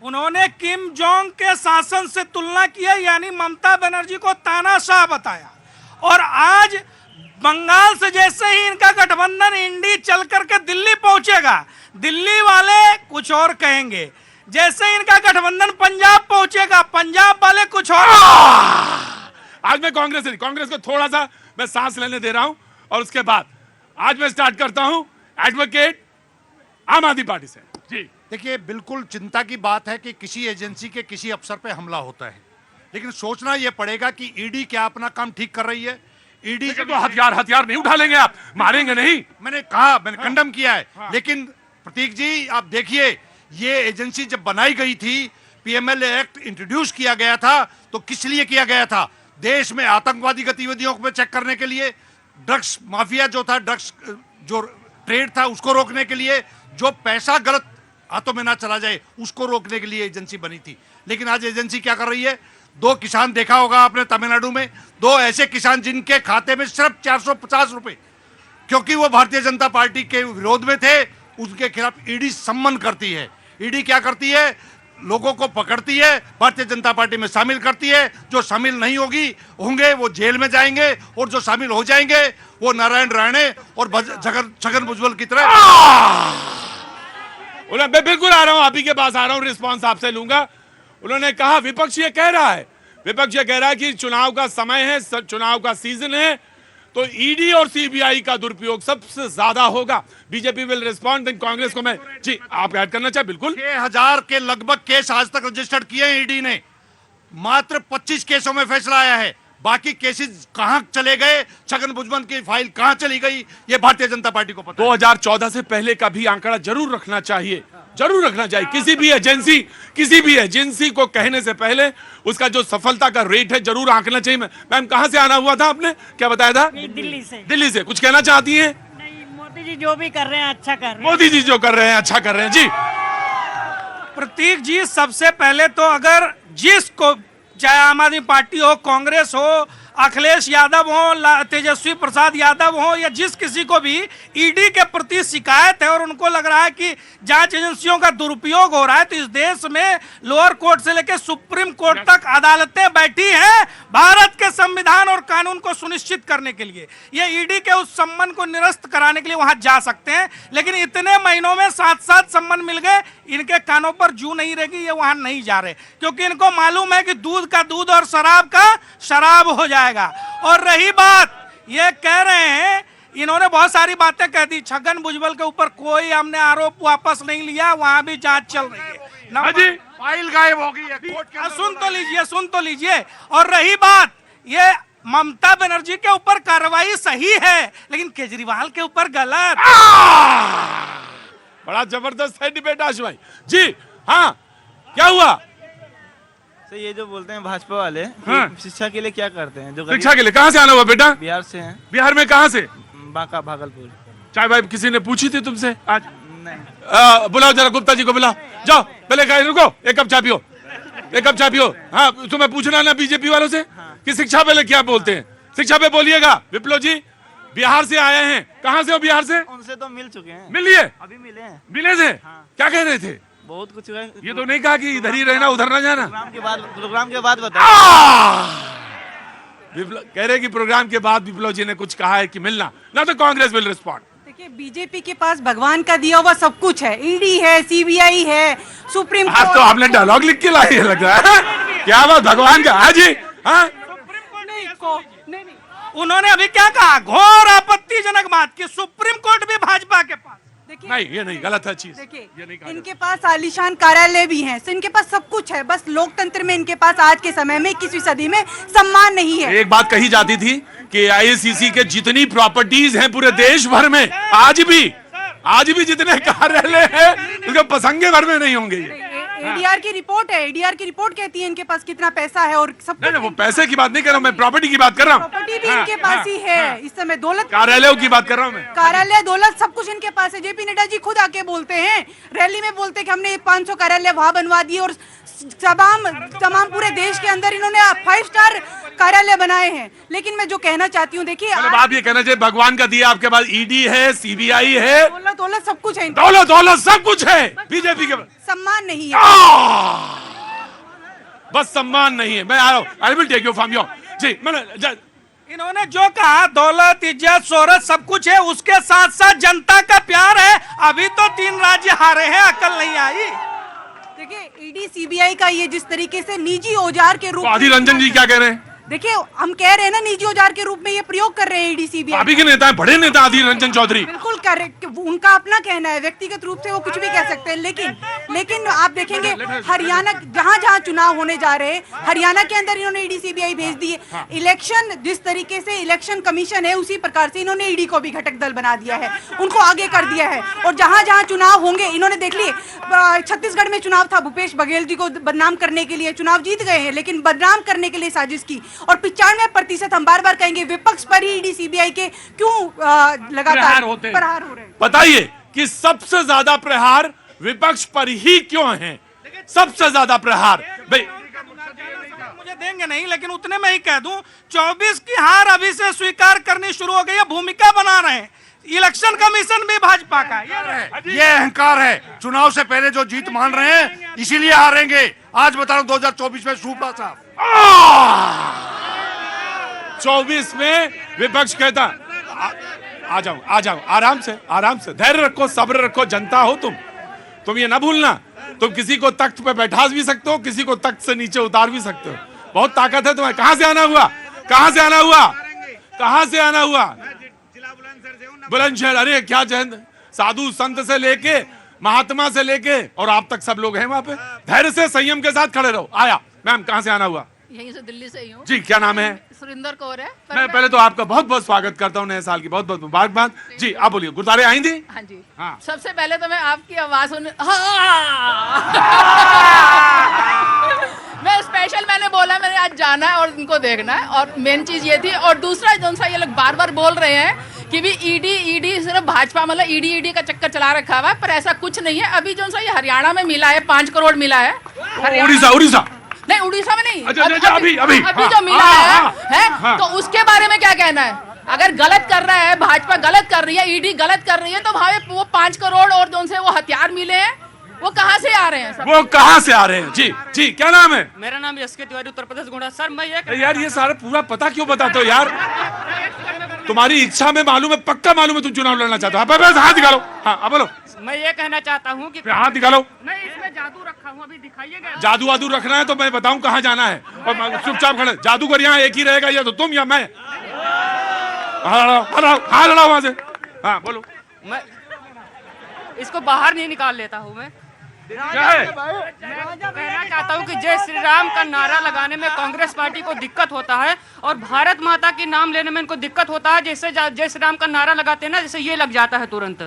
उन्होंने Kim Jong के शासन से तुलना की है, यानी ममता बनर्जी को तानाशाह बताया। और आज बंगाल से जैसे ही इनका गठबंधन इंडी चल करके दिल्ली पहुंचेगा, दिल्ली वाले कुछ और कहेंगे। जैसे ही इनका गठबंधन पंजाब पहुंचेगा, पंजाब वाले कुछ और। आज मैं कांग्रेस को थोड़ा सा मैं सांस लेने दे रहा हूं और उसके बाद आज मैं स्टार्ट करता हूं एडवोकेट आम आदमी पार्टी से। जी देखिए, बिल्कुल चिंता की बात है कि किसी एजेंसी के किसी अफसर पे हमला होता है, लेकिन सोचना यह पड़ेगा कि ईडी क्या अपना काम ठीक कर रही है। ईडी तो हथियार नहीं उठा लेंगे, आप मारेंगे नहीं। मैंने कंडम किया है। लेकिन प्रतीक जी, आप देखिए, ये एजेंसी जब बनाई गई थी, पीएमएलए एक्ट इंट्रोड्यूस किया गया था, तो किस लिए किया गया था? देश में आतंकवादी गतिविधियों को चेक करने के लिए, ड्रग्स माफिया जो था, ड्रग्स जो ट्रेड था उसको रोकने के लिए, जो पैसा गलत हाथों में ना चला जाए उसको रोकने के लिए एजेंसी बनी थी। लेकिन आज एजेंसी क्या कर रही है? 2 किसान देखा होगा आपने तमिलनाडु में, 2 ऐसे किसान जिनके खाते में सिर्फ 450 रुपए, क्योंकि वो भारतीय जनता पार्टी के विरोध में थे, उनके खिलाफ ईडी सम्मन करती है। ईडी क्या करती है? लोगों को पकड़ती है, भारतीय जनता पार्टी में शामिल करती है। जो शामिल नहीं होंगे वो जेल में जाएंगे, और जो शामिल हो जाएंगे वो नारायण राणे और छगन भुजबल की तरह। मैं बिल्कुल आ रहा हूं, आप ही के पास आ रहा हूं, रिस्पॉन्स आपसे लूंगा। उन्होंने कहा, विपक्ष ये कह रहा है कि चुनाव का समय है, चुनाव का सीजन है, तो ईडी और सीबीआई का दुरुपयोग सबसे ज्यादा होगा। BJP will respond, then Congress को मैं। जी, आप ऐड करना चाहे? बिल्कुल। 6000 के लगभग केस आज तक रजिस्टर्ड किए हैं ईडी ने, मात्र 25 केसों में फैसला आया है। बाकी केसेस कहां चले गए, छगन भुजबल की फाइल कहां चली गई, ये भारतीय जनता पार्टी को पता है। 2014 से पहले का भी आंकड़ा जरूर रखना चाहिए, जरूर रखना चाहिए। किसी भी एजेंसी को कहने से पहले उसका जो सफलता का रेट है जरूर आंकना चाहिए। मैम, कहां से आना हुआ था आपने, क्या बताया था? दिल्ली से। कुछ कहना चाहती हैं? नहीं, मोदी जी जो भी कर रहे हैं अच्छा कर रहे हैं। मोदी जी जो कर रहे हैं अच्छा कर रहे हैं। जी प्रतीक जी, सबसे पहले तो अगर जिसको, चाहे आम आदमी पार्टी हो, कांग्रेस हो, अखिलेश यादव हो, तेजस्वी प्रसाद यादव हो, या जिस किसी को भी ईडी के प्रति शिकायत है और उनको लग रहा है कि जांच एजेंसियों का दुरुपयोग हो रहा है, तो इस देश में लोअर कोर्ट से लेकर सुप्रीम कोर्ट तक अदालतें बैठी हैं भारत के संविधान और कानून को सुनिश्चित करने के लिए। ये ईडी के उस सम्मन को निरस्त कराने के लिए वहां जा सकते हैं, लेकिन इतने महीनों में 7 सम्मन मिल गए, इनके कानों पर जू नहीं रहेगी, ये वहां नहीं जा रहे, क्योंकि इनको मालूम है कि दूध का दूध और शराब का शराब हो जाएगा। और रही बात, ये कह रहे हैं, इन्होंने बहुत सारी बातें कह दी, छगन भुजबल के ऊपर कोई हमने आरोप वापस नहीं लिया, वहां भी जांच चल रही है। फाइल गायब हो गई है कोर्ट के अंदर। सुन तो लीजिए। और रही बात, ये ममता बनर्जी के ऊपर कार्रवाई सही है, लेकिन केजरीवाल के ऊपर गलत। बड़ा जबरदस्त है डिबेट आज भाई। जी हाँ, क्या हुआ? ये जो बोलते हैं भाजपा वाले, हाँ। शिक्षा के लिए क्या करते हैं? जो शिक्षा के लिए कहाँ से आना हुआ बेटा? बिहार से हैं। बिहार में कहाँ से? बांका, भागलपुर। चाय भाई किसी ने पूछी थी तुमसे आज? नहीं। बुलाओ जरा गुप्ता जी को, बुलाओ। जाओ पहले रुको, एक कप चाय पियो। हाँ, तुम्हें पूछना ना बीजेपी वालों से कि शिक्षा पे क्या बोलते हैं, शिक्षा पे बोलिएगा। विप्लव जी बिहार से आए हैं, कहाँ से हो बिहार से? उनसे तो मिल चुके हैं। मिलिए? अभी मिले हैं। मिले थे? क्या कह रहे थे? बहुत कुछ है। ये तो नहीं कहा कि इधर ही रहना उधर ना जाना। प्रोग्राम के बाद बताओ। कह रहे कि प्रोग्राम के बाद विप्लव जी ने कुछ कहा है कि मिलना ना, तो कांग्रेस विल रिस्पॉन्ड। देखिए, बीजेपी के पास भगवान का दिया हुआ सब कुछ है, ईडी है, सीबीआई है, सुप्रीम कोर्ट। आज तो आपने डायलॉग लिख के लाई है लग रहा है। क्या बात, भगवान का? हाँ जी, हाँ। नहीं, उन्होंने अभी क्या कहा, घोर आपत्तिजनक बात की, सुप्रीम कोर्ट भी भाजपा के पास। नहीं, ये नहीं, गलत है चीज। देखिए, इनके पास आलीशान कार्यालय भी हैं, इनके पास सब कुछ है, बस लोकतंत्र में इनके पास आज के समय में 21वीं सदी में सम्मान नहीं है। एक बात कही जाती थी कि आईसीसी के जितनी प्रॉपर्टीज हैं पूरे देश भर में, आज भी जितने कार्यालय हैं उसके पसंगे भर में नहीं होंगे। एडीआर की रिपोर्ट है, एडीआर की रिपोर्ट कहती है इनके पास कितना पैसा है और सब। नहीं, वो पैसे की बात नहीं कर रहा हूँ मैं, प्रॉपर्टी की बात कर रहा हूँ। प्रॉपर्टी भी इनके पास ही है इस समय, दौलत, कार्यालयों की बात कर रहा हूँ मैं। कार्यालय, दौलत सब कुछ इनके पास है। जेपी नड्डा जी खुद आके बोलते हैं, रैली में बोलते हैं कि हमने 500 कार्यालय वहां बनवा दिए, और तमाम पूरे देश के अंदर इन्होंने 5 स्टार कार्यालय बनाए हैं। लेकिन मैं जो कहना चाहती हूँ, देखिए मतलब आप ये कहना चाहिए भगवान का दिया आपके पास ईडी है, सीबीआई है, दौलत दौलत सब कुछ है, दौलत दौलत सब कुछ है, बीजेपी के पास सम्मान नहीं है। बस सम्मान नहीं है। मैं आ रहा हूँ, I will take you from your. जी मैंने इन्होंने जो कहा दौलत, इज्जत, शोहरत सब कुछ है, उसके साथ साथ जनता का प्यार है। अभी तो 3 राज्य हारे हैं, अकल नहीं आई। देखिए ईडी सीबीआई का ये जिस तरीके से निजी औजार के रूप तो आदिल रंजन जी क्या कह रहे हैं? देखिए हम कह रहे हैं ना, निजी औजार के रूप में ये प्रयोग कर रहे हैं ईडी सीबीआई। अभी के नेता है, बड़े नेता आदिल रंजन चौधरी। बिल्कुल करेक्ट, उनका अपना कहना है, व्यक्तिगत रूप से वो कुछ भी कह सकते हैं। लेकिन आप देखेंगे हरियाणा, जहाँ जहाँ चुनाव होने जा रहे हैं, हरियाणा के अंदर इन्होंने ईडी सीबीआई भेज दी है। इलेक्शन जिस तरीके से इलेक्शन कमीशन है, उसी प्रकार से इन्होंने ईडी को भी घटक दल बना दिया है, उनको आगे कर दिया है। और जहाँ जहाँ चुनाव होंगे, इन्होंने देख लिए, छत्तीसगढ़ में चुनाव था, भूपेश बघेल जी को बदनाम करने के लिए चुनाव जीत गए हैं, लेकिन बदनाम करने के लिए साजिश की। और 95% हम बार बार कहेंगे विपक्ष पर ही ईडी सीबीआई के क्यों लगातार प्रहार हो रहे हैं। बताइए कि सबसे ज्यादा प्रहार विपक्ष पर ही क्यों है? सबसे ज्यादा प्रहार भाई मुझे देंगे नहीं, लेकिन उतने में ही कह दूं, 24 की हार अभी से स्वीकार करनी शुरू हो गई है, भूमिका बना रहे हैं। इलेक्शन कमीशन भी भाजपा का ये अहंकार है। चुनाव से पहले जो जीत मान रहे हैं, इसीलिए हारेंगे। आज बता रहा हूं 2024 में सूपा साहब 24 में विपक्ष कहता आ जाओ आराम से धैर्य रखो, सब्र रखो, जनता हो तुम ये ना भूलना, तुम किसी को तख्त पे बैठा भी सकते हो, किसी को तख्त से नीचे उतार भी सकते हो, बहुत ताकत है तुम्हें। कहां से आना हुआ? बुलंदशहर। अरे क्या जहन, साधु संत से लेके महात्मा से लेके और आप तक सब लोग हैं वहां पे। धैर्य से संयम के साथ खड़े रहो। आया मैम, कहां से आना हुआ? यहीं से दिल्ली से ही हूँ जी, क्या नाम है? सुरिंदर कौर है। मैं पहले तो आपका बहुत बहुत स्वागत करता हूँ, नए साल की बहुत बहुत मुबारकबाद। जी आप बोलिए, गुरुद्वारे आई थी? हाँ जी। हाँ। सबसे पहले तो मैं आपकी आवाज सुन मैं स्पेशल मैंने बोला मैंने आज जाना है और इनको देखना है, और मेन चीज ये थी। और दूसरा जो सा ये लोग बार बार बोल रहे हैं कि भी ईडी सिर्फ भाजपा, मतलब ईडी का चक्कर चला रखा हुआ है, पर ऐसा कुछ नहीं है। अभी जो सा ये हरियाणा में मिला है 5 करोड़ मिला है। उड़ीसा नहीं, उड़ीसा में नहीं। अच्छा, अभी जो मिला है तो उसके बारे में क्या कहना है? अगर गलत कर रहा है, भाजपा गलत कर रही है, ईडी गलत कर रही है, तो भाई वो 5 करोड़ और जो से वो हथियार मिले हैं, वो कहाँ से आ रहे हैं? जी क्या नाम है? मेरा नाम यशके तिवारी, उत्तर प्रदेश गोंडा। सर मैं यार ये सारा पूरा पता क्यों बताते हो यार? तुम्हारी इच्छा में मालूम है, पक्का मालूम है तुम चुनाव लड़ना चाहते हो। हाथ दिखालो। हाँ बोलो। मैं ये कहना चाहता हूँ कि हाथ दिखालो। मैं इसमें जादू रखा हूँ, अभी दिखाइएगा। जादू वादू रखना है तो मैं बताऊं कहाँ जाना है, और चुपचाप खड़े। जादूगर यहाँ एक ही रहेगा, या तो तुम या मैं। हाँ लड़ाओ वहां से। हाँ बोलो। मैं इसको बाहर नहीं निकाल लेता हूँ। मैं क्या है? कहना चाहता हूँ कि जय श्री राम का नारा लगाने में कांग्रेस पार्टी को दिक्कत होता है, और भारत माता के नाम लेने में इनको दिक्कत होता है। जैसे जय श्री राम का नारा लगाते हैं ना, जैसे ये लग जाता है तुरंत।